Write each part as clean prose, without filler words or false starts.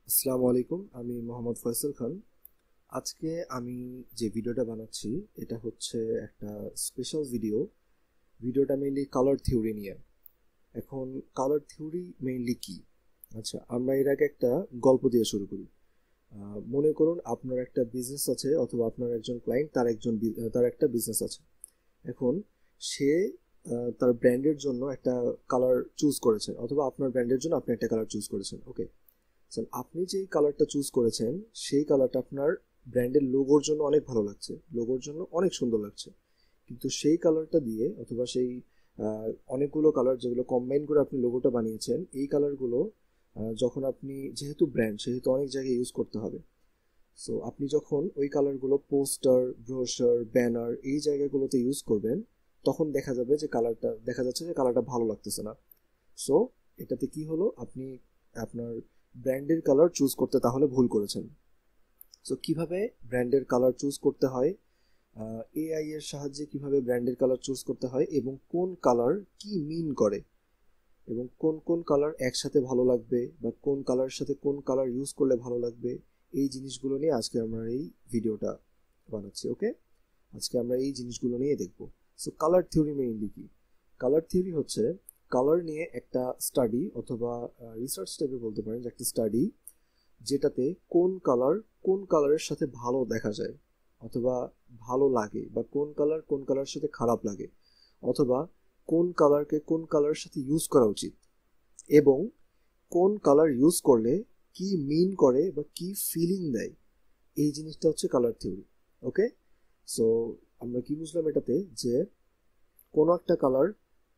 আসসালামু আলাইকুম, আমি মোহাম্মদ ফয়সাল খান। আজকে আমি যে ভিডিওটা বানাচ্ছি এটা হচ্ছে একটা স্পেশাল ভিডিওটা মেইনলি কালার থিওরি নিয়ে। এখন কালার থিওরি মেইনলি কি? আচ্ছা, আমরা এর আগে একটা গল্প দিয়ে শুরু করি। মনে করুন আপনার একটা বিজনেস আছে, অথবা আপনার একজন ক্লায়েন্ট, তার একটা বিজনেস আছে। এখন সে তার ব্র্যান্ডের জন্য একটা কালার চুজ করেছেন, অথবা আপনার ব্র্যান্ডের জন্য আপনি একটা কালার চুজ করেছেন। ওকে, আপনি যেই কালারটা চুজ করেছেন সেই কালারটা আপনার ব্র্যান্ডের লোগোর জন্য অনেক ভালো লাগছে, লোগোর জন্য অনেক সুন্দর লাগছে। কিন্তু সেই কালারটা দিয়ে, অথবা সেই অনেকগুলো কালার যেগুলো কম্বাইন করে আপনি লোগোটা বানিয়েছেন, এই কালারগুলো যখন আপনি, যেহেতু ব্র্যান্ড সেহেতু অনেক জায়গায় ইউজ করতে হবে। সো আপনি যখন ওই কালারগুলো পোস্টার, ব্রোশার, ব্যানার এই জায়গাগুলোতে ইউজ করবেন, তখন দেখা যাচ্ছে যে কালারটা ভালো লাগতেছে না। সো এটাতে কি হলো, আপনি আপনার ব্র্যান্ডের কালার চুজ করতে তাহলে ভুল করেছেন। সো কিভাবে ব্র্যান্ডের কালার চুজ করতে হয়, এআই এর সাহায্যে কিভাবে ব্র্যান্ডের কালার চুজ করতে হয়, এবং কোন কালার কি মিন করে, এবং কোন কোন কালার একসাথে ভালো লাগবে, বা কোন কালারের সাথে কোন কালার ইউজ করলে ভালো লাগবে, এই জিনিসগুলো নিয়ে আজকে আমরা এই ভিডিওটা বানাচ্ছি। ওকে, আজকে আমরা এই জিনিসগুলো নিয়ে দেখব। সো কালার থিওরি মেইনলি কি? কালার থিওরি হচ্ছে কালার নিয়ে একটা স্টাডি, অথবা রিসার্চ টাইপের বলতে পারেন, যে একটা স্টাডি যেটাতে কোন কালারের সাথে ভালো দেখা যায়, অথবা ভালো লাগে, বা কোন কালারের সাথে খারাপ লাগে, অথবা কোন কালারকে কোন কালারের সাথে ইউজ করা উচিত, এবং কোন কালার ইউজ করলে কি মিন করে বা কি ফিলিং দেয়। এই জিনিসটা হচ্ছে কালার থিওরি। ওকে, সো আমরা কি বুঝলাম এটাতে, যে কোনো একটা কালার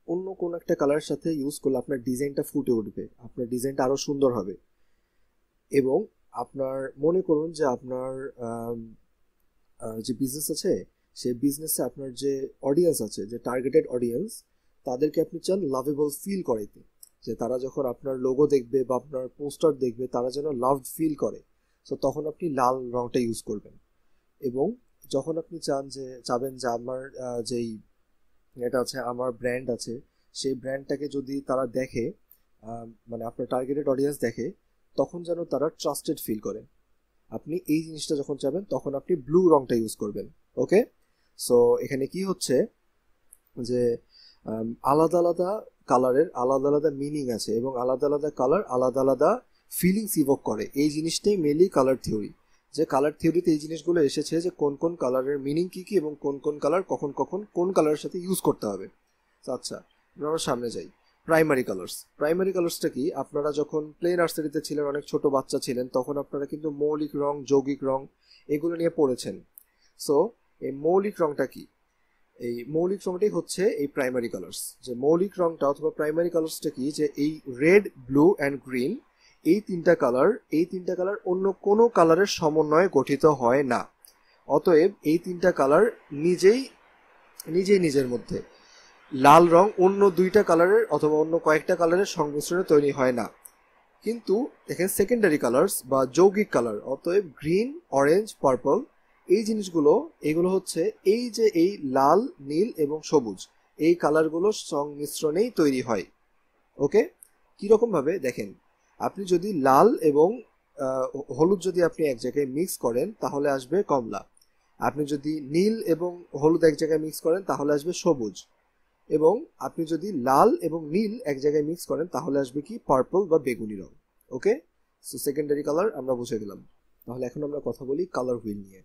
অন্য কোনো একটা কালারের সাথে ইউজ করলে আপনার ডিজাইনটা ফুটে উঠবে, আপনার ডিজাইনটা আরো সুন্দর হবে। এবং আপনার মনে করুন যে আপনার যে বিজনেস আছে, সেই বিজনেসে আপনার যে অডিয়েন্স আছে, যে টার্গেটেড অডিয়েন্স, তাদেরকে আপনি চান লাভেবল ফিল করাইতে, যে তারা যখন আপনার লোগো দেখবে বা আপনার পোস্টার দেখবে তারা যেন লাভ ফিল করে। সো তখন আপনি লাল রংটা ইউজ করবেন। এবং যখন আপনি চাবেন যে আমার যেই এটা আছে, আমার ব্র্যান্ড আছে, সেই ব্র্যান্ডটাকে যদি তারা দেখে, মানে আপনার টার্গেটেড অডিয়েন্স দেখে, তখন যেন তারা ট্রাস্টেড ফিল করে। আপনি এই জিনিসটা যখন চাবেন তখন আপনি ব্লু রংটা ইউজ করবেন। ওকে, সো এখানে কি হচ্ছে, যে আলাদা আলাদা কালারের আলাদা আলাদা মিনিং আছে, এবং আলাদা আলাদা কালার আলাদা আলাদা ফিলিংস ইভোক করে। এই জিনিসটাই মেনলি কালার থিওরি। যে কালার থিওরিতে এই জিনিসগুলো এসেছে, যে কোন কোন কালারের মিনিং কি কি, এবং কোন কোন কালার কখন কখন কোন কালারের সাথে ইউজ করতে হবে। আচ্ছা, আমরা সামনে যাই। প্রাইমারি কালার্সটা কি? আপনারা যখন প্লে নার্সারিতে ছিলেন, অনেক ছোট বাচ্চা ছিলেন, তখন আপনারা কিন্তু মৌলিক রং, যৌগিক রং এগুলো নিয়ে পড়েছেন। সো এই মৌলিক রংটা কি? এই মৌলিক রংটাই হচ্ছে এই প্রাইমারি কালার্স। যে মৌলিক রংটা অথবা প্রাইমারি কালার্সটা কি, যে এই রেড, ব্লু অ্যান্ড গ্রিন, এই তিনটা কালার অন্য কোনো কালারের সমন্বয়ে গঠিত হয় না। অতএব এই তিনটা কালার নিজেই নিজেই নিজের মধ্যে, লাল রং অন্য দুইটা কালারের অথবা অন্য কয়েকটা কালারের সংমিশ্রণে তৈরি হয় না। কিন্তু দেখেন, সেকেন্ডারি কালার্স বা যৌগিক কালার, অতএব গ্রিন, অরেঞ্জ, পার্পল, এই জিনিসগুলো, এগুলো হচ্ছে এই যে এই লাল, নীল এবং সবুজ, এই কালারগুলো সংমিশ্রণেই তৈরি হয়। ওকে, কিরকম ভাবে দেখেন, আপনি যদি লাল এবং হলুদ যদি আপনি এক জায়গায় মিক্স করেন তাহলে আসবে কমলা। আপনি যদি নীল এবং হলুদ এক জায়গায় মিক্স করেন তাহলে আসবে সবুজ। এবং আপনি যদি লাল এবং নীল এক জায়গায় মিক্স করেন তাহলে আসবে কি, পার্পল বা বেগুনি রং। ওকে, সো সেকেন্ডারি কালার আমরা বুঝে গেলাম। তাহলে এখন আমরা কথা বলি কালার হুইল নিয়ে।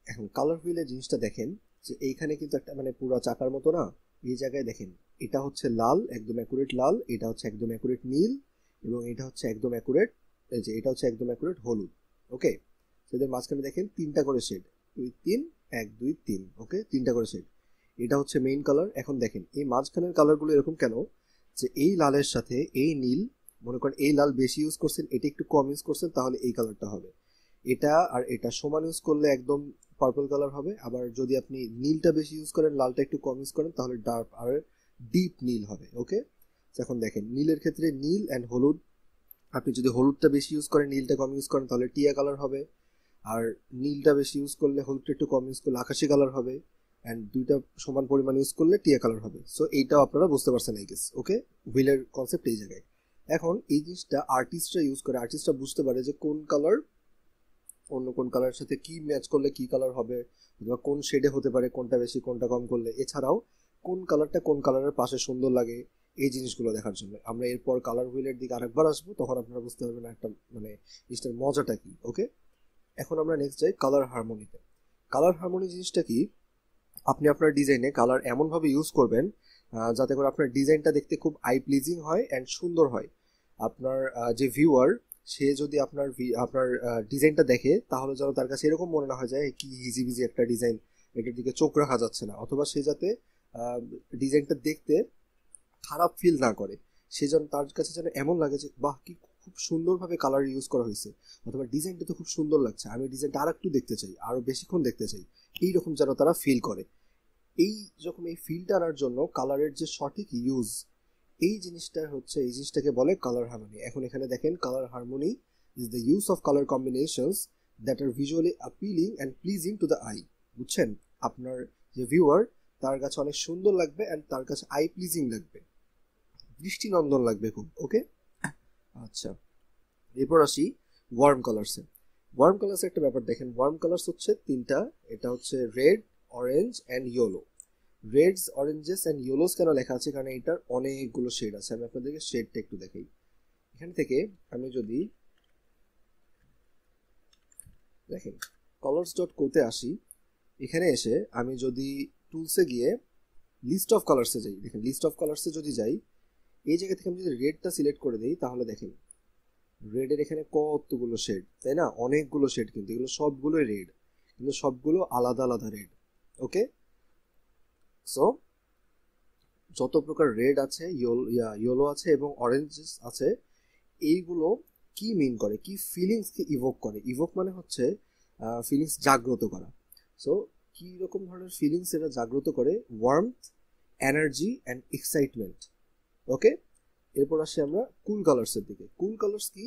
এখন কালার হুইলের জিনিসটা দেখেন, যে এইখানে কিন্তু একটা মানে পুরো চাকার মতো না, এই জায়গায় দেখেন, এটা হচ্ছে লাল, একদম অ্যাকুরেট লাল, এটা হচ্ছে একদম অ্যাকুরেট নীল, এবং এটা হচ্ছে একদম অ্যাকুরেট, এই যে এটা হচ্ছে একদম অ্যাকুরেট হলুদ। ওকে, এদের মাঝখানে দেখেন তিনটা করে শেড, 2 3, 1 2 3। ওকে, তিনটা করে শেড, এটা হচ্ছে মেইন কালার। এখন দেখেন এই মাঝখানের কালারগুলো এরকম কেন, যে এই লালের সাথে এই নীল, মনে করেন এই লাল বেশি ইউজ করছেন, এটা একটু কম ইউজ করছেন, তাহলে এই কালারটা হবে। এটা আর এটা সমান ইউজ করলে একদম পার্পল কালার হবে। আবার যদি আপনি নীলটা বেশি ইউজ করেন, লালটা একটু কম ইউজ করেন, তাহলে ডার্ক আর ডিপ নীল হবে। ওকে, এখন দেখেন নীলের ক্ষেত্রে নীল অ্যান্ড হলুদ, আপনি যদি হলুদটা বেশি ইউজ করেন, নীলটা কম ইউজ করেন, তাহলে টিয়া কালার হবে। আর নীলটা বেশি ইউজ করলে, হলুদটা একটু কম ইউজ করলে আকাশি কালার হবে। অ্যান্ড দুইটা সমান পরিমাণ ইউজ করলে টিয়া কালার হবে। সো এইটাও আপনারা বুঝতে পারছেন, আই গেস। ওকে, হুইলের কনসেপ্ট এই জায়গায়। এখন এই জিনিসটা আর্টিস্টরা ইউজ করে, আর্টিস্টরা বুঝতে পারে যে কোন কালার অন্য কোন কালারের সাথে কি ম্যাচ করলে কি কালার হবে, অথবা কোন শেডে হতে পারে, কোনটা বেশি কোনটা কম করলে, এছাড়াও কোন কালারটা কোন কালারের পাশে সুন্দর লাগে, এই জিনিসগুলো দেখার জন্য। আমরা এরপর কালার হুইলের দিকে আরেকবার আসবো, তখন আপনারা বুঝতে পারবেন একটা মানে জিনিসটার মজাটা কি। ওকে, এখন আমরা নেক্সট যাই কালার হারমোনিতে। কালার হারমোনি জিনিসটা কি, আপনি আপনার ডিজাইনে কালার এমনভাবে ইউজ করবেন যাতে করে আপনার ডিজাইনটা দেখতে খুব আই প্লিজিং হয় অ্যান্ড সুন্দর হয়। আপনার যে ভিউয়ার, সে যদি আপনার ডিজাইনটা দেখে, তাহলে যেন তার কাছে এরকম মনে না হয় যায় কি হিজিবিজি একটা ডিজাইন, এটার দিকে চোখ রাখা যাচ্ছে না, অথবা সে যাতে ডিজাইনটা দেখতে খারাপ ফিল না করে, সেজন্য তার কাছে যেন এমন লাগে যে বাহ, কি খুব সুন্দরভাবে কালার ইউজ করা হয়েছে, অথবা ডিজাইনটা তো খুব সুন্দর লাগছে, আমি ডিজাইনটা আর একটু দেখতে চাই, আরও বেশিক্ষণ দেখতে চাই, এইরকম যেন তারা ফিল করে। এই যখন এই ফিলটা আনার জন্য কালারের যে সঠিক ইউজ, এই জিনিসটাকে বলে কালার হারমোনি। এখন এখানে দেখেন, colour harmony is the use of colour combinations that are visually appealing and pleasing to the eye. বুঝছেন, আপনার যে ভিউয়ার, তার কাছে অনেক সুন্দর লাগবে অ্যান্ড তার কাছে আই প্লিজিং লাগবে, দৃষ্টিনন্দন লাগবে খুব। ওকে, আচ্ছা, এরপর আসি ওয়ার্ম কালার্সে। ওয়ার্ম কালার্স একটা ব্যাপার দেখেন, ওয়ার্ম কালার্স হচ্ছে তিনটা, এটা হচ্ছে red, orange and yellow. Reds, oranges and yellows কেন লেখা আছে, কারণ এটার অনেকগুলো শেড আছে। আমি আপনাদেরকে শেডটা একটু দেখাই। এখান থেকে আমি যদি দেখেন colors.co-তে আসি, এখানে এসে আমি যদি টুলসে গিয়ে লিস্ট অফ কালার্সে যাই, দেখেন লিস্ট অফ কালার্সে যদি যাই, এই জায়গা থেকে আমি যদি রেডটা সিলেক্ট করে দিই, তাহলে দেখেন রেডের এখানে কতগুলো শেড, তাই না? অনেকগুলো শেড, কিন্তু এগুলো সবগুলোই রেড, কিন্তু সবগুলো আলাদা আলাদা রেড। ওকে, সো যত প্রকার রেড আছে, ইয়েলো আছে এবং অরেঞ্জ আছে, এইগুলো কি মিন করে, কি ফিলিংসকে ইভোক করে। ইভোক মানে হচ্ছে ফিলিংস জাগ্রত করা। সো কি রকম ধরনের ফিলিংস এটা জাগ্রত করে? Warmth, energy and excitement. Okay, এরপর আসি আমরা কুল কালার্সের দিকে। কুল কালার্স কি?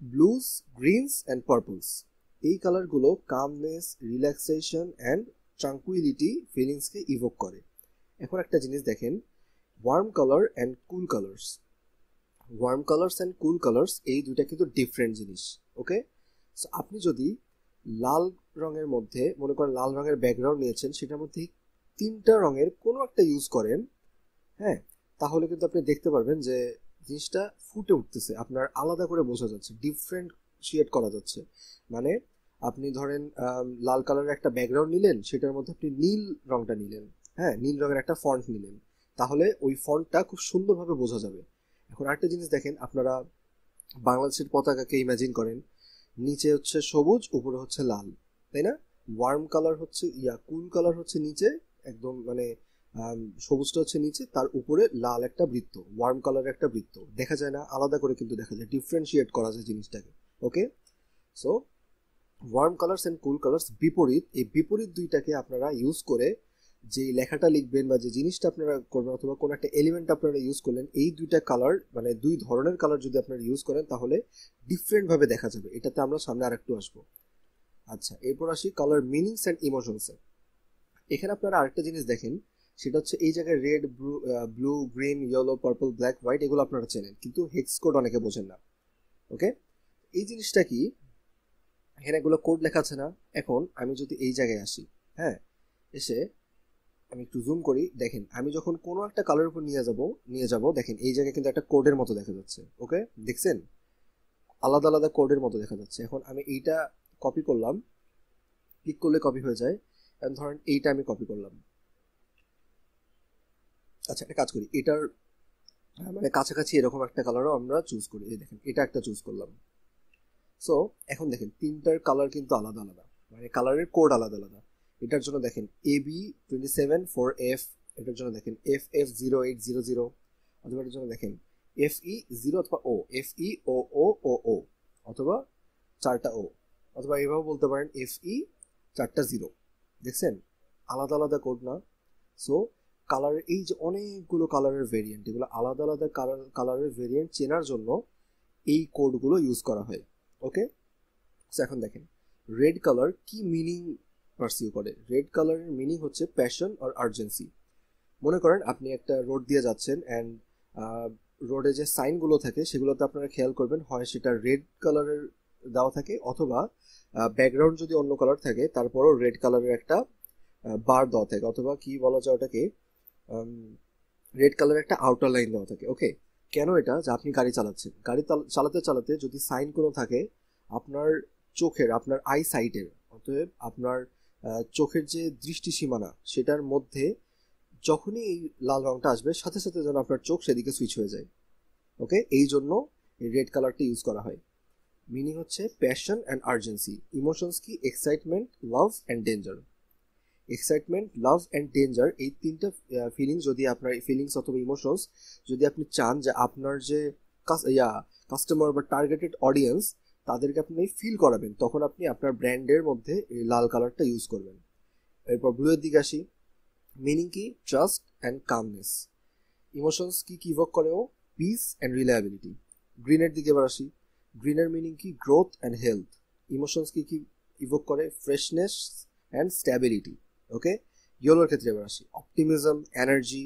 Blues, greens and purples. এই কালারগুলো কামনেস, রিল্যাক্সেশন অ্যান্ড ট্রাঙ্কুইলিটি ফিলিংসকে ইভোক করে। এখন একটা জিনিস দেখেন, warm colour and cool colours, warm colours and cool colours, এই দুইটা কিন্তু ডিফারেন্ট জিনিস। ওকে, সো আপনি যদি লাল রঙের মধ্যে, মনে করেন লাল রঙের ব্যাকগ্রাউন্ড নিয়েছেন, সেটার মধ্যে তিনটা রঙের কোনো একটা ইউজ করেন, হ্যাঁ, তাহলে কিন্তু আপনি দেখতে পারবেন যে জিনিসটা ফুটে উঠতেছে, আপনার আলাদা করে বোঝা যাচ্ছে, ডিফারেন্সিয়েট করা যাচ্ছে। মানে আপনি ধরেন লাল কালারের একটা ব্যাকগ্রাউন্ড নিলেন, সেটার মধ্যে আপনি নীল রঙটা নিলেন, হ্যাঁ, নীল রঙের একটা ফন্ট নিলেন, তাহলে ওই ফন্টটা খুব সুন্দরভাবে বোঝা যাবে। এখন আরেকটা জিনিস দেখেন, আপনারা বাংলাদেশের পতাকাকে ইমাজিন করেন, নিচে হচ্ছে সবুজ, উপরে হচ্ছে লাল, তাই না? ওয়ার্ম কালার হচ্ছে কুল কালার হচ্ছে নিচে একদম মানে সবুজটা হচ্ছে নিচে, তার উপরে লাল একটা বৃত্ত, ওয়ার্ম কালার একটা বৃত্ত, দেখা যায় না? আলাদা করে কিন্তু দেখা যায়, ডিফারেন্সিয়েট করা যায় জিনিসটাকে। Okay, so warm colours and cool colours বিপরীত, এই বিপরীত দুইটাকে আপনারা ইউজ করে যে লেখাটা লিখবেন বা যে জিনিসটা আপনারা করবেন, অথবা কোনো একটা এলিমেন্ট আপনারা ইউজ করলেন, এই দুইটা কালার মানে দুই ধরনের কালার যদি আপনারা ইউজ করেন, তাহলে ডিফারেন্টভাবে দেখা যাবে। এটাতে আমরা সামনে আরেকটু আসবো। আচ্ছা, এরপর আসি কালার মিনিংস অ্যান্ড ইমোশনসে। এখানে আপনারা আরেকটা জিনিস দেখেন, সেটা হচ্ছে এই জায়গায় red, blue, green, yellow, purple, black, white, এগুলো আপনারা চেনেন, কিন্তু হেক্স কোড অনেকে বোঝেন না। ওকে, এই জিনিসটা কি, এখানে এগুলো কোড লেখা আছে না? এখন আমি যদি এই জায়গায় আসি, হ্যাঁ, এসে আমি একটু জুম করি, দেখেন আমি যখন কোনো একটা কালার উপর নিয়ে যাব, দেখেন এই জায়গায় কিন্তু একটা কোডের মতো দেখা যাচ্ছে। ওকে, দেখছেন, আলাদা আলাদা কোডের মতো দেখা যাচ্ছে। এখন আমি এইটা কপি করলাম, ক্লিক করলে কপি হয়ে যায়। ধরেন এইটা আমি কপি করলাম। আচ্ছা, একটা কাজ করি, এটার মানে কাছাকাছি এরকম একটা কালারও আমরা চুজ করি। এই দেখেন, এটা একটা চুজ করলাম। সো এখন দেখেন তিনটার কালার কিন্তু আলাদা আলাদা, মানে কালারের কোড আলাদা আলাদা। এটার জন্য দেখেন AB27 4F, এটার জন্য দেখেন FF0800, অথবা এটার জন্য দেখেন FE0 অথবা O, FEOO, অথবা 4টা O, অথবা এভাবে বলতে পারেন FE 4টা 0। দেখছেন, আলাদা আলাদা কোড না? সো কালারের এই যে অনেকগুলো কালারের ভেরিয়েন্ট, এগুলো আলাদা আলাদা কালারের ভেরিয়েন্ট চেনার জন্য এই কোডগুলো ইউজ করা হয়। ওকে, সো এখন দেখেন রেড কালার কি মিনিং পারসিউ করে। রেড কালারের মিনিং হচ্ছে প্যাশন আর আর্জেন্সি। মনে করেন আপনি একটা রোড দিয়ে যাচ্ছেন অ্যান্ড রোডে যে সাইনগুলো থাকে সেগুলোতে আপনারা খেয়াল করবেন, হয় সেটা রেড কালারের দেওয়া থাকে অথবা ব্যাকগ্রাউন্ড যদি অন্য কালার থাকে তারপরও রেড কালারের একটা বার দেওয়া থাকে, অথবা কি বলা যায় ওটাকে, রেড কালারের একটা আউটার লাইন দেওয়া থাকে। ওকে, কেন এটা? যে আপনি গাড়ি চালাচ্ছেন, গাড়ি চালাতে চালাতে যদি সাইন কোনো থাকে আপনার চোখের, আপনার আই সাইটের, অতএব আপনার চোখের যে দৃষ্টি সীমানা সেটার মধ্যে যখনই এই লাল রংটা আসবে সাথে সাথে যেন আপনার চোখ সেদিকে সুইচ হয়ে যায়। ওকে, এই জন্য এই রেড কালারটা ইউজ করা হয়। মিনিং হচ্ছে প্যাশন অ্যান্ড আর্জেন্সি। ইমোশনস কি? Excitement, love and danger. Excitement, love and danger, এই তিনটা ফিলিংস যদি আপনার ফিলিংস অথবা ইমোশনস যদি আপনি চান যে আপনার যে কাস্টমার বা টার্গেটেড অডিয়েন্স তাদেরকে আপনি ফিল করাবেন, তখন আপনি আপনার ব্র্যান্ডের মধ্যে এই লাল কালারটা ইউজ করবেন। এরপর ব্লু এর দিকে আসি। মিনিং কি? Trust and calmness. ইমোশনস কি কি ইভোক করে? ও পিস অ্যান্ড রিলায়েবিলিটি। গ্রিনের দিকে এবার আসি। গ্রিনের মিনিং কি? Growth and health. ইমোশনস কি কি ইভোক করে? Freshness and stability. ওকে, ইয়েলোর ক্ষেত্রে এবার আসি। Optimism, energy.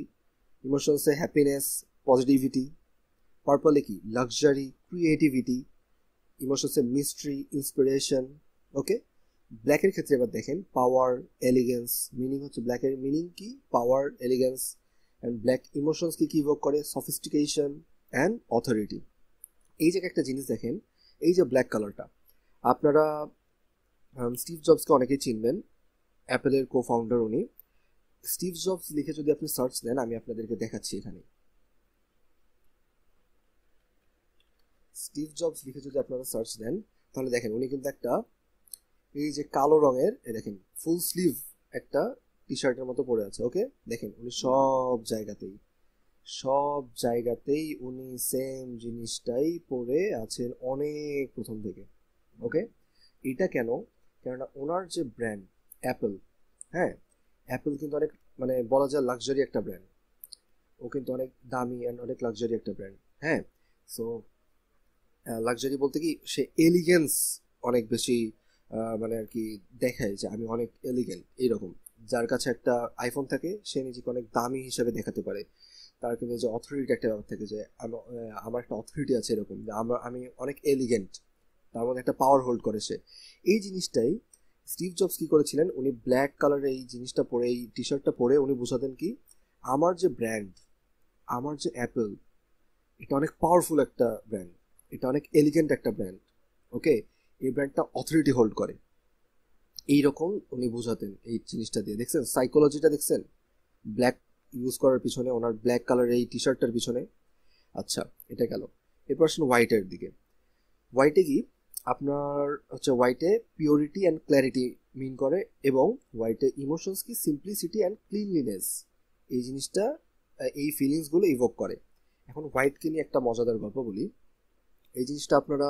ইমোশনসে হ্যাপিনেস, পজিটিভিটি। পার্পলে কি? Luxury, creativity. ইমোশনসে মিস্ট্রি, ইন্সপিরেশন। ওকে, ব্ল্যাকের ক্ষেত্রে এবার দেখেন, পাওয়ার, এলিগেন্স। মিনিং হচ্ছে ব্ল্যাকের মিনিং কি? পাওয়ার, এলিগেন্স। অ্যান্ড ব্ল্যাক ইমোশনস কি কি ইভোক করে? Sophistication and authority. এই যে একটা জিনিস দেখেন, এই যে ব্ল্যাক কালারটা, আপনারা স্টিভ জবসকে অনেকেই চিনবেন, অ্যাপেলের কো ফাউন্ডার উনি। স্টিভ জবস লিখে যদি আপনি সার্চ দেন, আমি আপনাদেরকে দেখাচ্ছি এখানে, স্টিভ জবস লিখে যদি আপনারা সার্চ দেন তাহলে দেখেন উনি কিন্তু একটা এই যে কালো রঙের দেখেন ফুল স্লিভ একটা টি শার্টের মতো পরে আছে। ওকে, দেখেন উনি সব জায়গাতেই উনি সেম জিনিসটাই পরে আছেন অনেক প্রথম থেকে। ওকে, এটা কেন? কেননা ওনার যে ব্র্যান্ড অ্যাপল, হ্যাঁ, অ্যাপল কিন্তু অনেক মানে বলা যায় লাক্সারি একটা ব্র্যান্ড। ও কিন্তু অনেক দামি অ্যান্ড অনেক লাক্সারি একটা ব্র্যান্ড। হ্যাঁ, সো লাক্সারি বলতে কি, সে এলিগেন্স অনেক বেশি মানে আর কি দেখায় যে আমি অনেক এলিগেন্ট এইরকম। যার কাছে একটা আইফোন থাকে সে নিজেকে অনেক দামি হিসাবে দেখাতে পারে, তার কিন্তু যে অথরিটি একটা ব্যাপার থাকে যে আমার একটা অথরিটি আছে এরকম, যে আমি অনেক এলিগেন্ট, তার মধ্যে একটা পাওয়ার হোল্ড করে সে। এই জিনিসটাই স্টিভ জবস কি করেছিলেন, উনি ব্ল্যাক কালারের এই জিনিসটা পরে, এই টি শার্টটা পরে উনি বোঝাতেন কি, আমার যে ব্র্যান্ড, আমার যে অ্যাপল, এটা অনেক পাওয়ারফুল একটা ব্র্যান্ড, এটা অনেক এলিগেন্ট একটা ব্র্যান্ড। ওকে, এই ব্র্যান্ডটা অথরিটি হোল্ড করে, এইরকম উনি বোঝাতেন এই জিনিসটা দিয়ে। দেখছেন সাইকোলজিটা, দেখছেন ব্ল্যাক ইউজ করার পিছনে, ওনার ব্ল্যাক কালার এই টি শার্টটার পিছনে। আচ্ছা, এটা গেল। এরপর আসুন হোয়াইটের দিকে। হোয়াইটে কি? আপনার হচ্ছে হোয়াইটে পিওরিটি অ্যান্ড ক্ল্যারিটি মিন করে, এবং হোয়াইটে ইমোশনস কি? Simplicity and cleanliness. এই জিনিসটা, এই ফিলিংসগুলো ইভোক করে। এখন হোয়াইটকে নিয়ে একটা মজাদার গল্প বলি। এই জিনিসটা আপনারা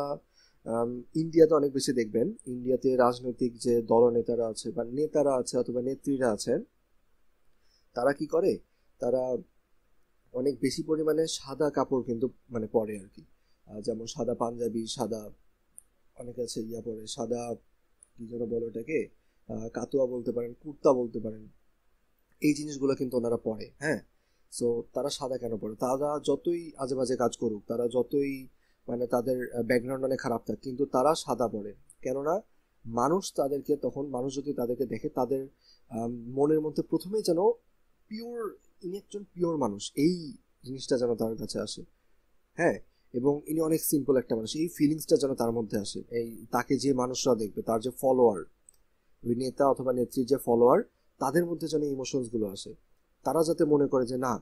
ইন্ডিয়াতে অনেক বেশি দেখবেন। ইন্ডিয়াতে রাজনৈতিক যে দলনেতারা আছে বা নেতারা আছে অথবা নেত্রীরা আছেন, তারা কি করে, তারা অনেক বেশি পরিমাণে সাদা কাপড় কিন্তু মানে পরে আর কি। যেমন সাদা পাঞ্জাবি, সাদা, অনেকে আছে পরে সাদা, কি যেন বলে ওটাকে, কাতুয়া বলতে পারেন, কুর্তা বলতে পারেন। এই জিনিসগুলো কিন্তু ওনারা পরে। হ্যাঁ, সো তারা সাদা কেন পরে? তারা যতই আজে বাজে কাজ করুক, তারা যতই মানে তাদের ব্যাকগ্রাউন্ড অনেক খারাপ থাকে, কিন্তু তারা সাদা পরে। কেননা মানুষ তাদেরকে, তখন মানুষ যদি তাদেরকে দেখে, তাদের মনের মধ্যে প্রথমেই যেন পিওর, ইনি একজন পিওর মানুষ, এই জিনিসটা যেন তার কাছে আসে। হ্যাঁ, এবং ইনি অনেক সিম্পল একটা মানুষ, এই ফিলিংসটা যেন তার মধ্যে আসে। এই তাকে যে মানুষরা দেখবে, তার যে ফলোয়ার, ওই নেতা অথবা নেত্রীর যে ফলোয়ার, তাদের মধ্যে যেন ইমোশনসগুলো আসে। তারা যাতে মনে করে যে না,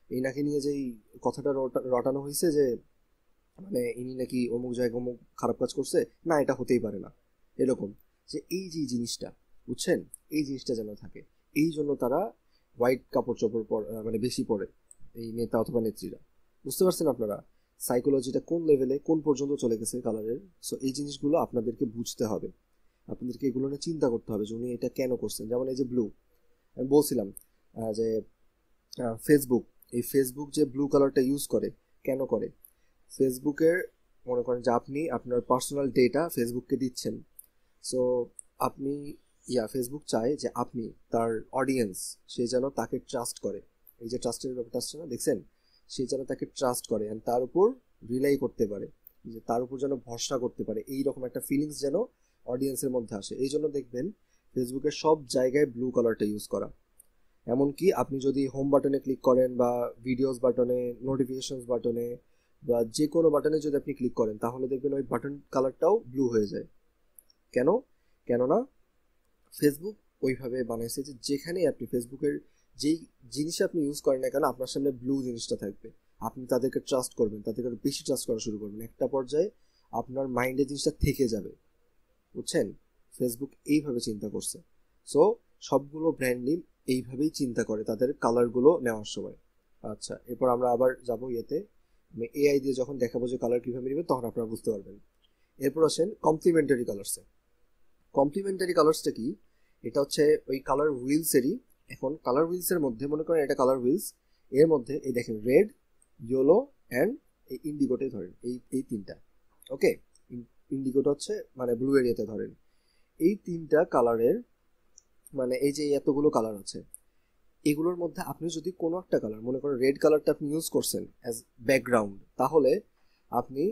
এনাকে নিয়ে যেই কথাটা রটানো হয়েছে যে মানে ইনি নাকি অমুক জায়গায় অমুক খারাপ কাজ করছে, না এটা হতেই পারে না, এরকম। যে এই যে জিনিসটা, বুঝছেন, এই জিনিসটা যেন থাকে, এই জন্য তারা হোয়াইট কাপড় চোপড় মানে বেশি পরে, এই নেতা অথবা নেত্রীরা। বুঝতে পারছেন আপনারা সাইকোলজিটা কোন লেভেলে, কোন পর্যন্ত চলে গেছে কালারের? সো এই জিনিসগুলো আপনাদেরকে বুঝতে হবে, আপনাদেরকে এগুলো নিয়ে চিন্তা করতে হবে যে উনি এটা কেন করছেন। যেমন এই যে ব্লু, আমি বলছিলাম যে ফেসবুক, এই ফেসবুক যে ব্লু কালারটা ইউজ করে, কেন করে? ফেসবুকের, মনে করেন যে আপনি আপনার পার্সোনাল ডেটা ফেসবুককে দিচ্ছেন। সো আপনি ফেসবুক চায় যে আপনি, তার অডিয়েন্স, সে যেন তাকে ট্রাস্ট করে। এই যে ট্রাস্টের ব্যাপারটা আসছে না, দেখছেন, সে যেন তাকে ট্রাস্ট করে অ্যান্ড তার উপর রিলাই করতে পারে, যে তার উপর যেন ভরসা করতে পারে, এইরকম একটা ফিলিংস যেন অডিয়েন্সের মধ্যে আসে। এই জন্য দেখবেন ফেসবুকের সব জায়গায় ব্লু কালারটা ইউজ করা। এমনকি আপনি যদি হোম বাটনে ক্লিক করেন বা ভিডিওস বাটনে, নোটিফিকেশনস বাটনে বা যে কোনো বাটনে যদি আপনি ক্লিক করেন তাহলে দেখবেন ওই বাটন কালারটাও ব্লু হয়ে যায়। কেন? কেননা ফেসবুক ওইভাবে বানাইছে যে যেখানে আপনি ফেসবুকের যেই জিনিস আপনি ইউজ করেন না কেন আপনার সামনে ব্লু জিনিসটা থাকবে, আপনি তাদেরকে ট্রাস্ট করবেন, তাদেরকে বেশি ট্রাস্ট করা শুরু করবেন, একটা পর্যায়ে আপনার মাইন্ডে জিনিসটা থেকে যাবে। বুঝছেন? ফেসবুক এইভাবে চিন্তা করছে। সো সবগুলো ব্র্যান্ডই এইভাবেই চিন্তা করে তাদের কালারগুলো নেওয়ার সময়। আচ্ছা, এরপর আমরা আবার যাবো ইয়েতে, এআই দিয়ে যখন দেখাবো যে কালার কীভাবে নেবে তখন আপনারা বুঝতে পারবেন। এরপর আসেন কমপ্লিমেন্টারি কালার্সে। কমপ্লিমেন্টারি কালার্সটা কি? এটা হচ্ছে ওই কালার হুইলসেরই। এখন কালার হুইলসের মধ্যে মনে করেন এটা কালার হুইলস, এর মধ্যে এই দেখেন রেড, ইয়েলো অ্যান্ড এই ইন্ডিগোটাই ধরেন, এই তিনটা। ওকে, ইন্ডিগোটা হচ্ছে মানে ব্লু এরিয়াতে ধরেন। এই তিনটা কালারের মানে এই যে এতগুলো কালার আছে, এগুলোর মধ্যে আপনি যদি কোনো একটা কালার, মনে করেন রেড কালারটা আপনি ইউজ করছেন অ্যাজ ব্যাকগ্রাউন্ড, তাহলে আপনি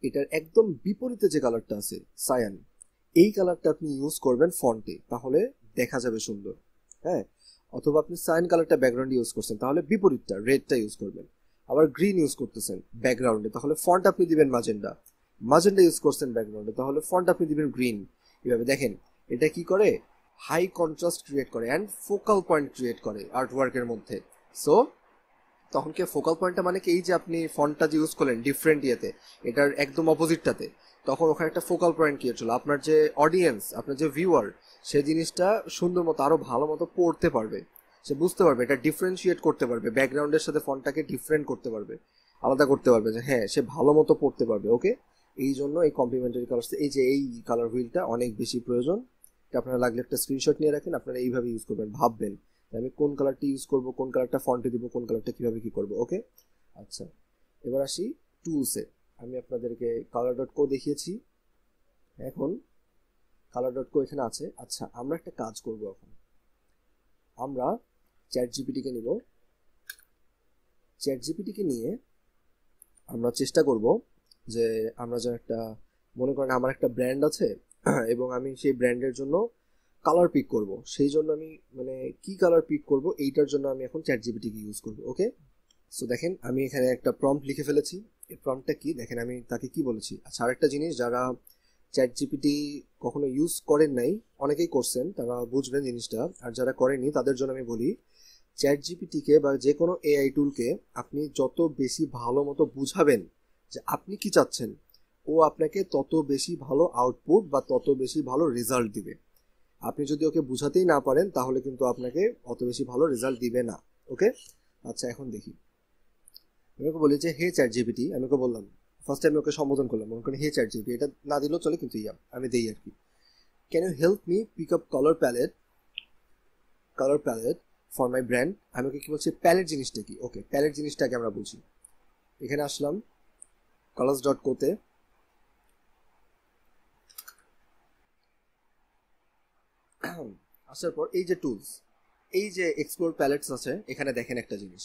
এটার একদম বিপরীতে যে কালারটা আছে সায়ান, এই কালারটা আপনি ইউজ করবেন ফন্টে, তাহলে দেখা যাবে সুন্দর। হ্যাঁ, অথবা আপনি সায়ান কালারটা ব্যাকগ্রাউন্ড ইউজ করছেন তাহলে বিপরীতটা রেডটা ইউজ করবেন। আবার গ্রিন ইউজ করতেছেন ব্যাকগ্রাউন্ডে তাহলে ফন্ট আপনি দিবেন মাজেন্ডা। মাজেন্ডা ইউজ করছেন ব্যাকগ্রাউন্ডে তাহলে ফন্ট আপনি দিবেন গ্রিন। এভাবে দেখেন এটা কি করে, হাই কন্ট্রাস্ট ক্রিয়েট করে অ্যান্ড ফোকাল পয়েন্ট ক্রিয়েট করে আর্টওয়ার্কের মধ্যে। সো তখন কি ফোকাল পয়েন্টটা মানে কি, এই যে আপনি ফন্টটা যে ইউজ করলেন ডিফারেন্ট ইয়েতে, এটার একদম অপোজিটটাতে, তখন ওখানে একটা ফোকাল পয়েন্ট ক্রিয়েট হলো। আপনার যে অডিয়েন্স, আপনার যে ভিউয়ার, সে জিনিসটা সুন্দর মতো আরো ভালো মতো পড়তে পারবে, সে বুঝতে পারবে, এটা ডিফারেন্সিয়েট করতে পারবে, ব্যাকগ্রাউন্ডের সাথে ফন্টটাকে ডিফারেন্ট করতে পারবে, আলাদা করতে পারবে, যে হ্যাঁ সে ভালো মতো পড়তে পারবে। ওকে, এই জন্য এই কমপ্লিমেন্টারি কালার, এই যে এই কালার হুইলটা অনেক বেশি প্রয়োজন। আপনারা লাগলে একটা স্ক্রিনশট নিয়ে রাখেন, আপনারা এইভাবে ইউজ করবেন, ভাববেন আমি কোন কালারটা ইউজ করব, কোন কালারটা ফন্টে দিব, কোন কালারটা কিভাবে কি করব। ওকে, আচ্ছা এবার আসি টুলসে। আমি আপনাদেরকে color.co দেখিয়েছি, এখন color.co এখানে আছে। আচ্ছা, আমরা একটা কাজ করব, এখন আমরা চ্যাট জিপিটিকে নিব। চ্যাট জিপিটিকে নিয়ে আমরা চেষ্টা করব যে আমরা যেন একটা, মনে করেন আমার একটা ব্র্যান্ড আছে এবং আমি সেই ব্র্যান্ডের জন্য কালার পিক করব, সেই জন্য আমি মানে কি কালার পিক করব এইটার জন্য আমি এখন চ্যাট জিপিটিকে ইউজ করব। ওকে, সো দেখেন আমি এখানে একটা প্রম্পট লিখে ফেলেছি। এই প্রম্পটটা কি দেখেন, আমি তাকে কি বলেছি। আচ্ছা, আরেকটা জিনিস, যারা চ্যাট জিপিটি কখনো ইউজ করেন নাই, অনেকেই করছেন, তারা বুঝবেন জিনিসটা, আর যারা করেননি তাদের জন্য আমি বলি, চ্যাট জিপিটিকে বা যে কোনো এআই টুলকে আপনি যত বেশি ভালো মতো বুঝাবেন যে আপনি কি চাচ্ছেন, ও আপনাকে তত বেশি ভালো আউটপুট বা তত বেশি ভালো রেজাল্ট দিবে। আপনি যদি ওকে বুঝাতেই না পারেন তাহলে কিন্তু আপনাকে অত বেশি ভালো রেজাল্ট দিবে না। ওকে, আচ্ছা এখন দেখি, আমি ওকে বলি যে হে চ্যাট জিপিটি, আমি ওকে বললাম, ফার্স্ট আমি ওকে সম্বোধন করলাম, মনে করি হে চ্যাট জিপিটি, এটা না দিলেও চলে কিন্তু আমি দেই আর কি। Can you help me pick up colour palette for my brand. আমি ওকে কি বলছি, প্যালেট জিনিসটা কি। ওকে, প্যালেট জিনিসটাকে আমরা বুঝি। এখানে আসলাম colors.co-তে, আসার পর এই যে টুলস, এই যে এক্সপ্লোর প্যালেটস আছে, এখানে দেখেন একটা জিনিস,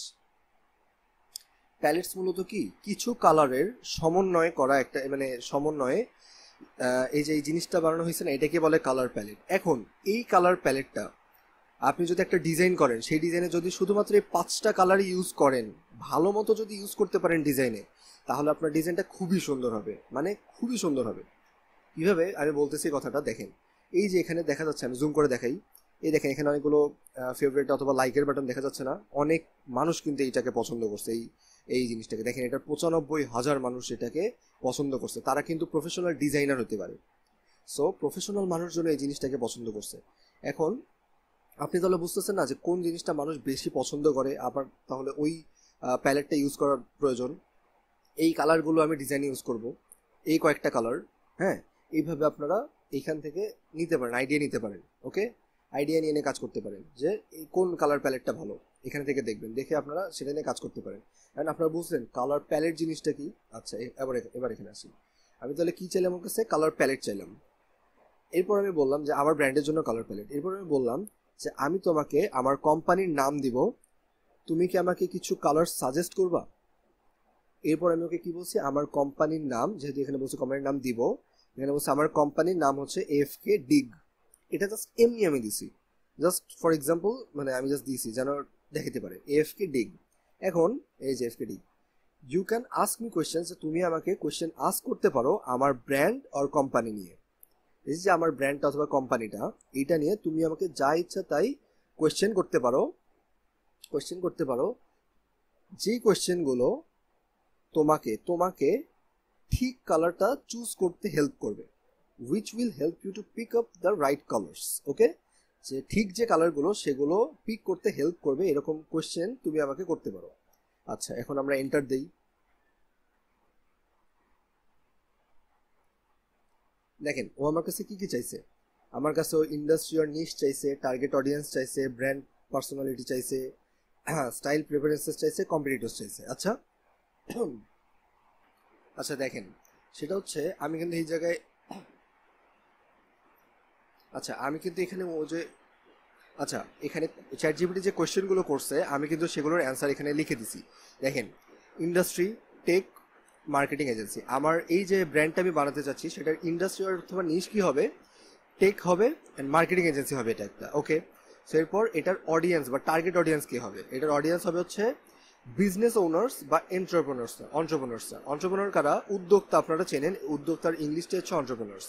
প্যালেটস মূলত কি কিছু কালারের সমন্বয় করা একটা, মানে সমন্বয়ে এই যে এই জিনিসটা বানানো হয়েছে না, এটাকে বলে কালার প্যালেট। এখন এই কালার প্যালেটটা আপনি যদি একটা ডিজাইন করেন, সেই ডিজাইনে যদি শুধুমাত্র এই 5টা কালারই ইউজ করেন, ভালো মতো যদি ইউজ করতে পারেন ডিজাইনে, তাহলে আপনার ডিজাইনটা খুবই সুন্দর হবে, মানে খুবই সুন্দর হবে। কীভাবে আমি বলতেছি কথাটা দেখেন, এই যে এখানে দেখা যাচ্ছে, আমি জুম করে দেখাই, এই দেখেন এখানে অনেকগুলো ফেভারিট অথবা লাইকের বাটন দেখা যাচ্ছে না, অনেক মানুষ কিন্তু এইটাকে পছন্দ করছে, এই জিনিসটাকে দেখেন, এটা 95,000 মানুষ এটাকে পছন্দ করছে, তারা কিন্তু প্রফেশনাল ডিজাইনার হতে পারে। সো প্রফেশনাল মানুষজন এই জিনিসটাকে পছন্দ করছে। এখন আপনি তাহলে বুঝতেছেন না যে কোন জিনিসটা মানুষ বেশি পছন্দ করে, আবার তাহলে ওই প্যালেটটা ইউজ করার প্রয়োজন। এই কালারগুলো আমি ডিজাইন ইউজ করব, এই কয়েকটা কালার। হ্যাঁ, এইভাবে আপনারা এইখান থেকে নিতে পারেন, আইডিয়া নিতে পারেন। ওকে, আইডিয়া নিয়ে কাজ করতে পারেন যে এই কোন কালার প্যালেটটা ভালো, এখান থেকে দেখবেন, দেখে আপনারা সেটা নিয়ে কাজ করতে পারেন। কারণ আপনারা বুঝলেন কালার প্যালেট জিনিসটা কি। আচ্ছা, এবার এখানে আসি, আমি তাহলে কি চাইলাম, আমার কাছে কালার প্যালেট চাইলাম। এরপর আমি বললাম যে আমার ব্র্যান্ডের জন্য কালার প্যালেট। এরপর আমি বললাম যে আমি তোমাকে আমার কোম্পানির নাম দিব, তুমি কি আমাকে কিছু কালার সাজেস্ট করবা। এরপর আমি ওকে কি বলছি, আমার কোম্পানির নাম, যেহেতু এখানে বলছি কোম্পানির নাম দিব, এখানে বলছি আমার কোম্পানির নাম হচ্ছে এফকে ডিগ। এটা জাস্ট এমনি আমি দিছি, জাস্ট ফর এক্সাম্পল, মানে আমি জাস্ট দিছি যেন দেখাতে পারে এফকে ডিগ। এখন এই যে এফকে ডিগ, you can ask me question, তুমি আমাকে কোয়েশ্চেন আস্ক করতে পারো আমার ব্র্যান্ড আর কোম্পানি নিয়ে। এই যে আমার ব্র্যান্ডটা অথবা কোম্পানিটা, এইটা নিয়ে তুমি আমাকে যা ইচ্ছা তাই কোয়েশ্চেন করতে পারো। যেই কোয়েশ্চেনগুলো তোমাকে তোমাকে ঠিক কালারটা চুজ করতে হেল্প করবে, which will help you to pick up the right colours. Okay, যে ঠিক যে কালারগুলো সেগুলো পিক করতে হেল্প করবে, এরকম কোয়েশ্চেন তুমি আমাকে করতে পারো। আচ্ছা, এখন আমরা এন্টার দেই। দেখেন ও আমার কাছে কি কি চাইছে, আমার কাছে ও ইন্ডাস্ট্রি আর নিশ চাইছে, টার্গেট অডিয়েন্স চাইছে, ব্র্যান্ড পার্সোনালিটি চাইছে, স্টাইল প্রেফারেন্সেস চাইছে, কম্পিটিটরস চাইছে। আচ্ছা আচ্ছা দেখেন, সেটা হচ্ছে আমি কিন্তু এই জায়গায়, আচ্ছা আমি কিন্তু এখানে ও যে, আচ্ছা এখানে চ্যাট জিপিটি যে কোয়েশ্চেনগুলো করছে আমি কিন্তু সেগুলোর অ্যান্সার এখানে লিখে দিছি। দেখেন, ইন্ডাস্ট্রি, টেক, মার্কেটিং এজেন্সি। আমার এই যে ব্র্যান্ডটা আমি বানাতে চাচ্ছি সেটার ইন্ডাস্ট্রি অথবা নিশ কি হবে, টেক হবে অ্যান্ড মার্কেটিং এজেন্সি হবে, এটা একটা। ওকে, সো এরপর এটার অডিয়েন্স বা টার্গেট অডিয়েন্স কি হবে, এটার অডিয়েন্স হবে হচ্ছে বিজনেস ওনার্স বা এন্টারপ্রেনার কারা, উদ্যোক্তা, আপনারা চেনেন উদ্যোক্তার ইংলিশটা হচ্ছে অন্টারপ্রেনার্স।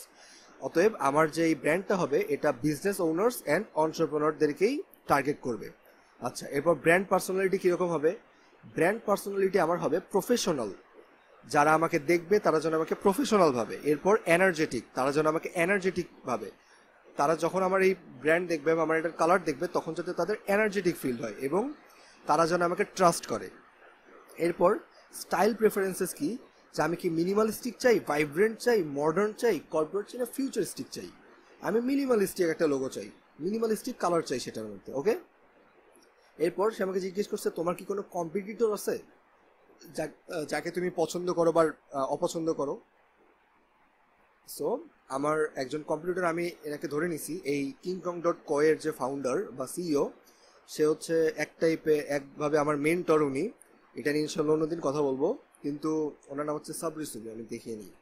অতএব আমার যে এই ব্র্যান্ডটা হবে এটা বিজনেস ওনার্স অ্যান্ড অন্টারপ্রেনারদেরকেই টার্গেট করবে। আচ্ছা, এরপর ব্র্যান্ড পার্সোনালিটি কীরকম হবে, ব্র্যান্ড পার্সোনালিটি আমার হবে প্রফেশনাল, যারা আমাকে দেখবে তারা যেন আমাকে প্রফেশনাল ভাবে। এরপর এনার্জেটিক, তারা যেন আমাকে এনার্জেটিক ভাবে, তারা যখন আমার এই ব্র্যান্ড দেখবে বা আমার এটার কালার দেখবে তখন যাতে তাদের এনার্জেটিক ফিল হয় এবং তারা যেন আমাকে ট্রাস্ট করে। এরপর স্টাইল প্রেফারেন্সেস কি, যে আমি কি মিনিমালিস্টিক চাই, ভাইব্রেন্ট চাই, মডার্ন চাই, কর্পোরেট চাই না ফিউচারিস্টিক চাই। আমি মিনিমালিস্টিক একটা লোগো চাই, মিনিমালিস্টিক কালার চাই সেটার মধ্যে। ওকে, এরপর সে আমাকে জিজ্ঞেস করছে তোমার কি কোনো কম্পিটিটর আছে যাকে তুমি পছন্দ করো বা অপছন্দ করো। সো আমার একজন কম্পিটিটর, আমি এনাকে ধরে নিছি, এই kingkong.co এর যে ফাউন্ডার বা সিইও, সে হচ্ছে একভাবে আমার মেন্টর উনি। এটা নিয়ে ইনশাল্লাহ অন্যদিন কথা বলবো, কিন্তু ওনার নাম হচ্ছে সাবরি সুবি, আমি দেখিয়ে নিই।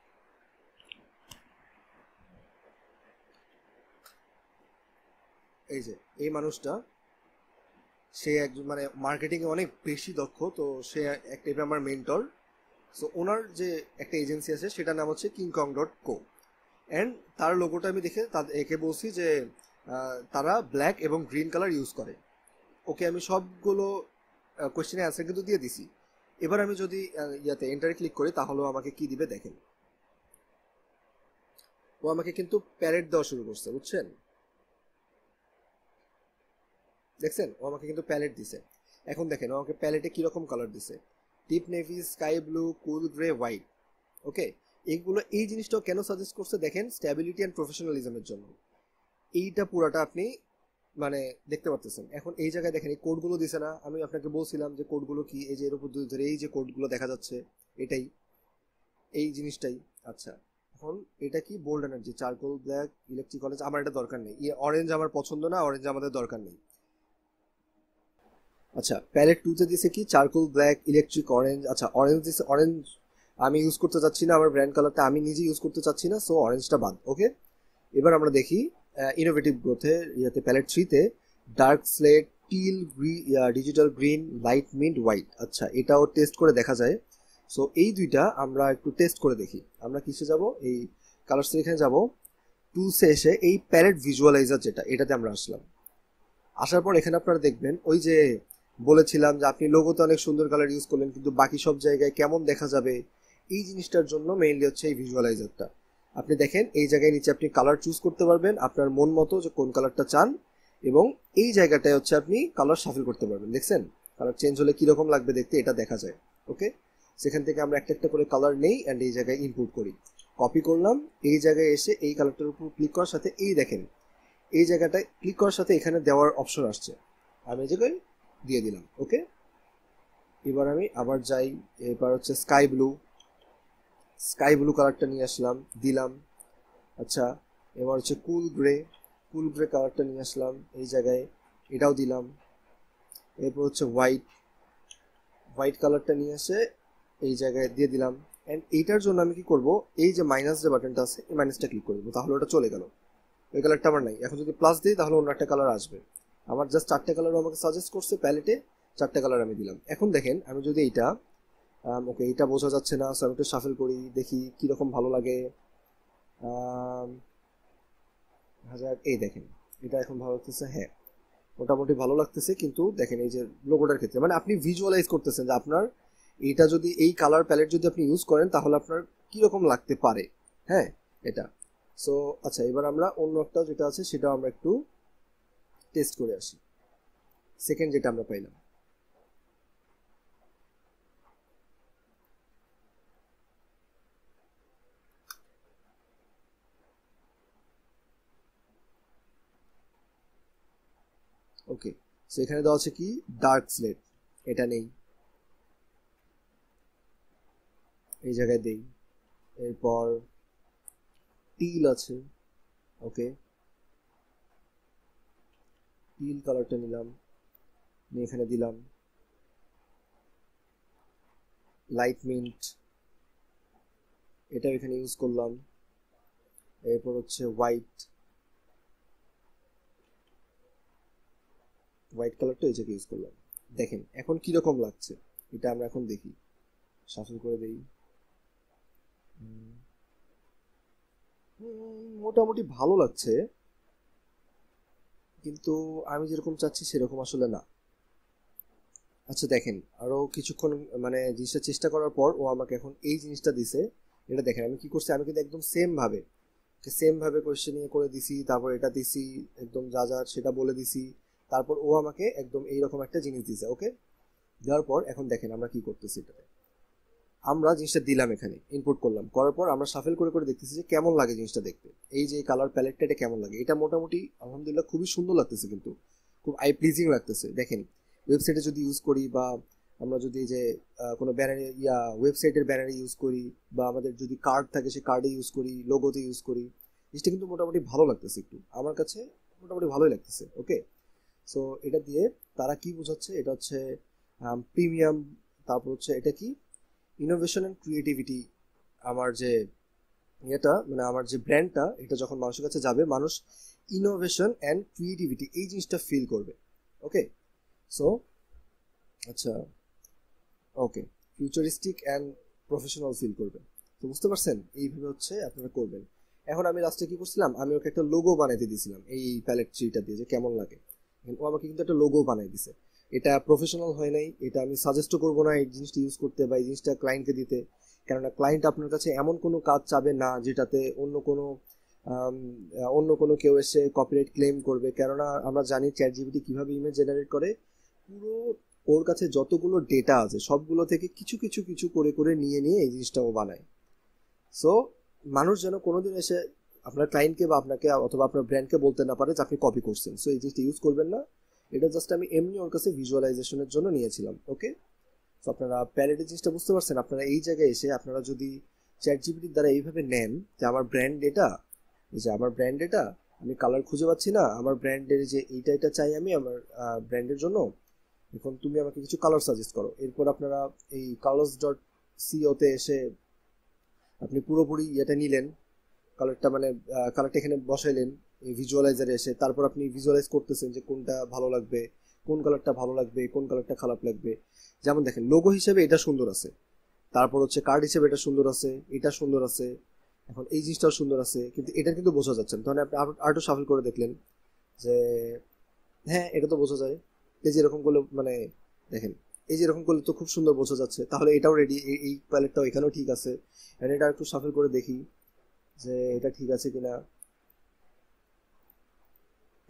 এই যে এই মানুষটা, সে একজন মানে মার্কেটিংয়ে অনেক বেশি দক্ষ, তো সে এক টাইপের আমার মেন্টর। সো ওনার যে একটা এজেন্সি আছে সেটার নাম হচ্ছে kingkong.co, অ্যান্ড তার লোগোটা আমি দেখে একে বলছি যে তারা ব্ল্যাক এবং গ্রিন কালার ইউজ করে। ওকে, আমি সবগুলো কোয়েশ্চেনের অ্যান্সার কিন্তু দিয়ে দিছি। এবার আমি যদি ইয়াতে এন্টারে ক্লিক করি তাহলেও আমাকে কি দিবে দেখেন, ও আমাকে কিন্তু প্যালেট দেওয়া শুরু করছে, বুঝছেন, দেখছেন, ও আমাকে কিন্তু প্যালেট দিছে। এখন দেখেন ও আমাকে প্যালেটে কীরকম কালার দিছে, ডিপ নেভি, স্কাই ব্লু, কুল গ্রে, হোয়াইট। ওকে, এইগুলো, এই জিনিসটাও কেন সাজেস্ট করছে দেখেন, স্ট্যাবিলিটি অ্যান্ড প্রফেশনালিজমের জন্য। এইটা পুরাটা আপনি মানে দেখতে পারতেছেন। এখন এই জায়গায় দেখেন এই কোডগুলো দিছে না, আমি আপনাকে বলছিলাম যে কোডগুলো কি, এই যে এর উপর ধরে এই যে কোডগুলো দেখা যাচ্ছে, এটাই এই জিনিসটাই। আচ্ছা, এখন এটা কি, bold energy, charcoal, black, electric orange, আমার এটা দরকার নেই, অরেঞ্জ আমার পছন্দ না, অরেঞ্জ আমাদের দরকার নেই। আচ্ছা, প্যালেট টুতে দিছে কি, চারকোল, ব্ল্যাক, ইলেকট্রিক অরেঞ্জ। আচ্ছা, অরেঞ্জ দিছে, অরেঞ্জ আমি ইউজ করতে চাচ্ছি না, আমার ব্র্যান্ড কালারটা আমি নিজে ইউজ করতে চাচ্ছি না, সো অরেঞ্জটা বাদ। ওকে, এবার আমরা দেখি ইনোভেটিভ গ্রোথে ইয়াতে প্যালেট থ্রিতে dark slate, till, digital green, light mint, white. আচ্ছা, এটাও টেস্ট করে দেখা যায়। সো এই দুইটা আমরা একটু টেস্ট করে দেখি। আমরা কিসে যাব, এই কালার এখানে যাব, টুলসে এসে এই প্যালেট ভিজুয়ালাইজার যেটা, এটাতে আমরা আসলাম। আসার পর এখানে আপনারা দেখবেন ওই যে বলেছিলাম যে আপনি লোগোতে অনেক সুন্দর কালার ইউজ করলেন কিন্তু বাকি সব জায়গায় কেমন দেখা যাবে, এই জিনিসটার জন্য মেইনলি হচ্ছে এই ভিজুয়ালাইজারটা। আপনি দেখেন এই জায়গায় নিচে আপনি কালার চুজ করতে পারবেন আপনার মন মতো, যে কোন কালারটা চান, এবং এই জায়গাটায় হচ্ছে আপনি কালার শাফল করতে পারবেন। দেখছেন কালার চেঞ্জ হলে কীরকম লাগবে দেখতে, এটা দেখা যায়। ওকে, সেখান থেকে আমরা একটা একটা করে কালার নেই অ্যান্ড এই জায়গায় ইনপুট করি, কপি করলাম, এই জায়গায় এসে এই কালারটার উপর ক্লিক করার সাথে এই দেখেন এই জায়গাটায় ক্লিক করার সাথে এখানে দেওয়ার অপশন আসছে, আমি এই জায়গায় দিয়ে দিলাম। ওকে, এবার আমি আবার যাই, এবার হচ্ছে স্কাই ব্লু কালারটা নিয়ে আসলাম, দিলাম। আচ্ছা, এবার হচ্ছে কুল গ্রে কালারটা নিয়ে আসলাম এই জায়গায়, এটাও দিলাম। এরপর হচ্ছে হোয়াইট কালারটা নিয়ে এসে এই জায়গায় দিয়ে দিলাম। অ্যান্ড এইটার জন্য আমি কি করব, এই যে মাইনাস যে বাটনটা আছে এই মাইনাসটা ক্লিক করে দেবো, তাহলে ওটা চলে গেল, ওই কালারটা আমার নাই। এখন যদি প্লাস দিই তাহলে অন্য একটা কালার আসবে। আমার জাস্ট 4টে কালার আমাকে সাজেস্ট করছে প্যালেটে, 4টে কালার আমি দিলাম। এখন দেখেন আমি যদি এইটা ওকে এইটা বোঝা যাচ্ছে না, সো আমি একটু শাফেল করি, দেখি কীরকম ভালো লাগে। হাজার এই দেখেন এটা এখন ভালো লাগতেছে, হ্যাঁ মোটামুটি ভালো লাগতেছে। কিন্তু দেখেন এই যে লোগোটার ক্ষেত্রে মানে আপনি ভিজুয়ালাইজ করতেছেন যে আপনার এটা যদি এই কালার প্যালেট যদি আপনি ইউজ করেন তাহলে আপনার কীরকম লাগতে পারে, হ্যাঁ এটা। সো আচ্ছা, এবার আমরা অন্য একটা যেটা আছে সেটাও আমরা একটু টেস্ট করে আসি। সেকেন্ড যেটা আমরা পাইলাম, ওকে। সো এখানে দেওয়া আছে কি ডার্ক স্লেট, এটা নেই, এই জায়গায় দেই। এরপর টিল আছে, ওকে টিল কালারটা নিলাম, নিয়ে এখানে দিলাম। লাইট মিন্ট এটাও এখানে ইউজ করলাম। এরপর হচ্ছে হোয়াইট, হোয়াইট কালারটা এই জায়গায় ইউজ করলাম। দেখেন এখন কিরকম লাগছে এটা আমরা এখন দেখি, শাফল করে দেই। মোটামুটি ভালো লাগছে, কিন্তু আমি যেরকম চাচ্ছি সেরকম আসলে না। আচ্ছা দেখেন আরো কিছুক্ষণ মানে জিনিসটা চেষ্টা করার পর ও আমাকে এখন এই জিনিসটা দিছে। এটা দেখেন আমি কি করছি, আমি কিন্তু একদম সেম ভাবে কোয়েশ্চেন নিয়ে করে দিছি, তারপর এটা দিছি একদম যা যা সেটা বলে দিছি, তারপর ও আমাকে একদম এইরকম একটা জিনিস দিছে। ওকে, দেওয়ার পর এখন দেখেন আমরা কি করতেছি, এটাতে আমরা জিনিসটা দিলাম, এখানে ইনপুট করলাম, করার পর আমরা শাফেল করে করে দেখতেছি যে কেমন লাগে জিনিসটা দেখতে। এই যে কালার প্যালেটটা এটা কেমন লাগে, এটা মোটামুটি আলহামদুলিল্লাহ খুবই সুন্দর লাগতেছে, কিন্তু খুব আই প্লিজিং লাগতেছে। দেখেন ওয়েবসাইটে যদি ইউজ করি বা আমরা যদি যে কোনো ব্যানারে ওয়েবসাইটের ব্যানারে ইউজ করি, বা আমাদের যদি কার্ড থাকে সে কার্ডে ইউজ করি, লোগোতে ইউজ করি, জিনিসটা কিন্তু মোটামুটি ভালো লাগতেছে, একটু আমার কাছে মোটামুটি ভালোই লাগতেছে। ওকে, সো এটা দিয়ে তারা কি বোঝাচ্ছে, এটা হচ্ছে প্রিমিয়াম, তারপর হচ্ছে এটা কি ইনোভেশন অ্যান্ড ক্রিয়েটিভিটি। আমার যে এটা মানে আমার যে ব্র্যান্ডটা এটা যখন মানুষের কাছে যাবে, মানুষ ইনোভেশন অ্যান্ড ক্রিয়েটিভিটি এই জিনিসটা ফিল করবে। ওকে, সো আচ্ছা ওকে ফিউচারিস্টিক অ্যান্ড প্রফেশনাল ফিল করবে। তো বুঝতে পারছেন, এইভাবে হচ্ছে আপনারা করবেন। এখন আমি লাস্টে কি করছিলাম, আমি ওকে একটা লোগো বানাইতে দিয়েছিলাম এই প্যালেট ট্রিটা দিয়ে, যে কেমন লাগে। ও আমাকে কিন্তু একটা লোগো বানাই দিছে, এটা প্রফেশনাল হয় নাই, এটা আমি সাজেস্টও করবো না এই জিনিসটা ইউজ করতে বা এই জিনিসটা ক্লায়েন্টকে দিতে। কেননা ক্লায়েন্ট আপনার কাছে এমন কোনো কাজ চাবে না যেটাতে অন্য কোনো কেউ এসে কপিরাইট ক্লেম করবে। কেননা আমরা জানি চ্যাট জিপিটি কীভাবে ইমেজ জেনারেট করে, পুরো ওর কাছে যতগুলো ডেটা আছে সবগুলো থেকে কিছু কিছু কিছু করে করে নিয়ে নিয়ে এই জিনিসটা ও বানায়। সো মানুষ যেন কোনোদিন এসে আপনার ক্লায়েন্টকে বা আপনাকে অথবা আপনার ব্র্যান্ডকে বলতে না পারে যে আপনি কপি করছেন। সো এই জিনিসটা ইউজ করবেন না, এটা জাস্ট আমি এমনি ওর কাছে ভিজুয়ালাইজেশনের জন্য নিয়েছিলাম। ওকে, তো আপনারা প্যালেটের জিনিসটা বুঝতে পারছেন। আপনারা এই জায়গায় এসে আপনারা যদি চ্যাট জিপিটির দ্বারা এইভাবে নেন যে আমার ব্র্যান্ড এটা, এই যে আমার ব্র্যান্ড এটা, আমি কালার খুঁজে পাচ্ছি না, আমার ব্র্যান্ডের যে এইটা এটা চাই আমি আমার ব্র্যান্ডের জন্য, এখন তুমি আমাকে কিছু কালার সাজেস্ট করো। এরপর আপনারা এই colors.co-তে এসে আপনি পুরোপুরি এটা নিলেন, কালারটা মানে কালারটা এখানে বসাইলেন এই ভিজুয়ালাইজারে এসে, তারপর আপনি ভিজুয়ালাইজ করতেছেন যে কোনটা ভালো লাগবে, কোন কালারটা ভালো লাগবে, কোন কালারটা খারাপ লাগবে। যেমন দেখেন লোগো হিসেবে এটা সুন্দর আছে, তারপর হচ্ছে কার্ড হিসেবে এটা সুন্দর আছে, এটা সুন্দর আছে, এখন এই জিনিসটাও সুন্দর আছে, কিন্তু এটা কিন্তু বোঝা যাচ্ছে না। তাহলে আপনি আরেকটু শাফল করে দেখলেন যে হ্যাঁ এটা তো বোঝা যায়, এই যে এরকম করলে মানে দেখেন এই যে এরকম করলে তো খুব সুন্দর বোঝা যাচ্ছে, তাহলে এটাও রেডি, এই প্যালেটটাও এখানেও ঠিক আছে। এটা একটু শাফল করে দেখি যে এটা ঠিক আছে কিনা।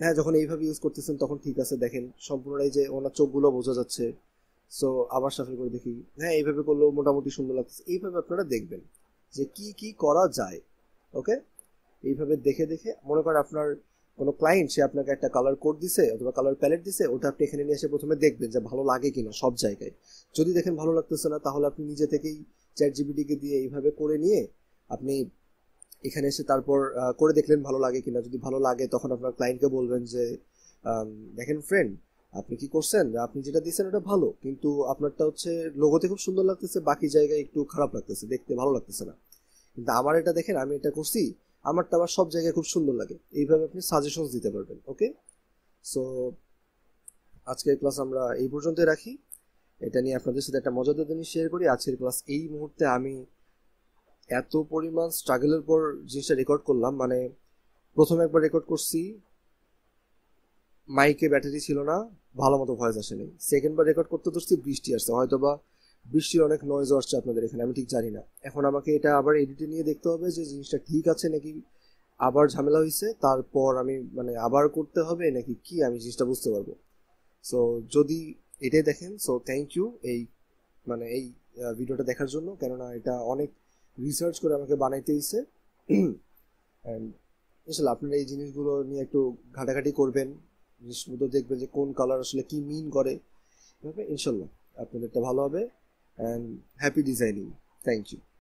হ্যাঁ যখন এইভাবে ইউজ করতেছেন তখন ঠিক আছে, দেখেন সম্পূর্ণটাই যে ওনার চোখগুলো বোঝা যাচ্ছে। সো আবার শাফল করে দেখি, হ্যাঁ এইভাবে করলেও মোটামুটি সুন্দর লাগতেছে। এইভাবে আপনারা দেখবেন যে কি কি করা যায়। ওকে, এইভাবে দেখে দেখে মনে করেন আপনার কোনো ক্লায়েন্ট সে আপনাকে একটা কালার কোড দিছে অথবা কালার প্যালেট দিছে, ওটা আপনি এখানে নিয়ে এসে প্রথমে দেখবেন যে ভালো লাগে কিনা সব জায়গায়। যদি দেখেন ভালো লাগতেছে না তাহলে আপনি নিজে থেকেই চ্যাট জিপিটিকে দিয়ে এইভাবে করে নিয়ে আপনি এখানে এসে তারপর করে দেখলেন ভালো লাগে কিনা। যদি ভালো লাগে তখন আপনার ক্লায়েন্টকে বলবেন যে দেখেন ফ্রেন্ড, আপনি কি করছেন, আপনি যেটা দিচ্ছেন ওটা ভালো, কিন্তু আপনারটা হচ্ছে লোগোতে খুব সুন্দর লাগতেছে, বাকি জায়গায় একটু খারাপ লাগতেছে, দেখতে ভালো লাগতেছে না। কিন্তু আমার এটা দেখেন, আমি এটা করছি, আমারটা আবার সব জায়গায় খুব সুন্দর লাগে। এইভাবে আপনি সাজেশন দিতে পারবেন। ওকে, সো আজকের ক্লাস আমরা এই পর্যন্তই রাখি। এটা নিয়ে আপনাদের সাথে একটা মজাদার জিনিস শেয়ার করি। আজকের ক্লাস এই মুহূর্তে আমি এত পরিমাণ স্ট্রাগলের পর জিনিসটা রেকর্ড করলাম, মানে প্রথমে একবার রেকর্ড করছি, মাইকে ব্যাটারি ছিল না, ভালো মতো ভয়েস আসেনি। সেকেন্ড বার রেকর্ড করতে ধরছি, বৃষ্টি আসছে, হয়তো বা বৃষ্টির অনেক নয়েজও আসছে আপনাদের এখানে, আমি ঠিক জানি না। এখন আমাকে এটা আবার এডিটে নিয়ে দেখতে হবে যে জিনিসটা ঠিক আছে নাকি আবার ঝামেলা হয়েছে, তারপর আমি মানে আবার করতে হবে নাকি কি, আমি জিনিসটা বুঝতে পারবো। সো যদি এটাই দেখেন, সো থ্যাংক ইউ এই মানে এই ভিডিওটা দেখার জন্য, কেননা এটা অনেক রিসার্চ করে আমাকে বানাইতে হয়েছে। অ্যান্ড ইনশাল্লাহ আপনারা এই জিনিসগুলো নিয়ে একটু ঘাটাঘাটি করবেন, জিনিসগুলো দেখবেন যে কোন কালার আসলে কি মিন করে, এভাবে ইনশাল্লাহ আপনাদেরটা ভালো হবে। And happy designing. Thank you.